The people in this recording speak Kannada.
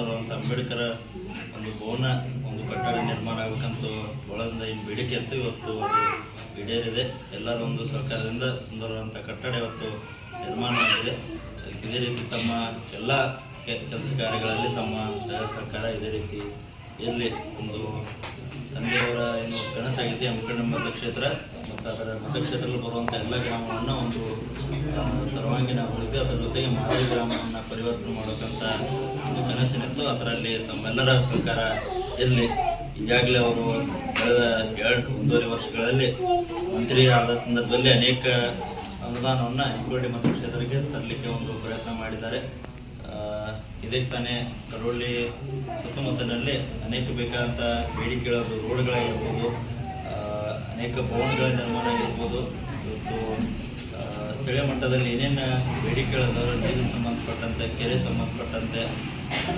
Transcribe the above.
ಶ್ರೀಮಂತರು ಅಂತ ಅಂಬೇಡ್ಕರ್ ಒಂದು ಭವನ ಒಂದು ಕಟ್ಟಡ ನಿರ್ಮಾಣ ಆಗಬೇಕಂತ ಒಳಗಿಂದ ಏನು ಬೇಡಿಕೆ ಇತ್ತು, ಇವತ್ತು ಈಡೇರಿದೆ. ಎಲ್ಲರ ಒಂದು ಸಹಕಾರದಿಂದ ಸುಂದರವಾದಂಥ ಕಟ್ಟಡ ಇವತ್ತು ನಿರ್ಮಾಣ ಆಗಿದೆ. ಇದೇ ರೀತಿ ತಮ್ಮ ಎಲ್ಲ ಕೆಲಸ ಕಾರ್ಯಗಳಲ್ಲಿ ತಮ್ಮ ಸಹಕಾರ ಇದೇ ರೀತಿ ಇರಲಿ. ಒಂದು ತಂದೆಯವರ ಏನು ಕನಸಾಗಿದೆ ಅಂಬೇಡ್ಕರ್ ಮತಕ್ಷೇತ್ರ ಮತ್ತು ಅದರ ಮತಕ್ಷೇತ್ರದಲ್ಲಿ ಬರುವಂಥ ಎಲ್ಲ ಗ್ರಾಮವನ್ನು ಒಂದು ಸರ್ವಾಂಗೀಣ ಅಭಿವೃದ್ಧಿ, ಅದರ ಜೊತೆಗೆ ಮಾದರಿ ಗ್ರಾಮವನ್ನು ಪರಿವರ್ತನೆ ಮಾಡೋಕ್ಕಂಥ ಒಂದು ಕನಸಿನಿತ್ತು. ಅದರಲ್ಲಿ ತಮ್ಮೆಲ್ಲರ ಸಹಕಾರ ಇರಲಿ. ಈಗಾಗಲೇ ಅವರು ಕಳೆದ 1.5 ವರ್ಷಗಳಲ್ಲಿ ಮಂತ್ರಿ ಆದ ಸಂದರ್ಭದಲ್ಲಿ ಅನೇಕ ಅನುದಾನವನ್ನು ಹೆಗ್ಗೋಡಿ ಮತಕ್ಷೇತ್ರಕ್ಕೆ ತರಲಿಕ್ಕೆ ಒಂದು ಪ್ರಯತ್ನ ಮಾಡಿದ್ದಾರೆ. ಇದಕ್ಕೆ ತಾನೇ ಕರೋಳಿ ಸುತ್ತಮುತ್ತಲಿನಲ್ಲಿ ಅನೇಕ ಬೇಕಾದಂಥ ಬೇಡಿಕೆಗಳು, ರೋಡ್ಗಳಾಗಿರ್ಬೋದು, ಅನೇಕ ಭವನಗಳ ನಿರ್ಮಾಣ ಆಗಿರ್ಬೋದು, ಇವತ್ತು ಸ್ಥಳೀಯ ಮಟ್ಟದಲ್ಲಿ ಏನೇನು ಬೇಡಿಕೆಗಳು ನೀರಿಗೆ ಸಂಬಂಧಪಟ್ಟಂತೆ, ಕೆರೆ ಸಂಬಂಧಪಟ್ಟಂತೆ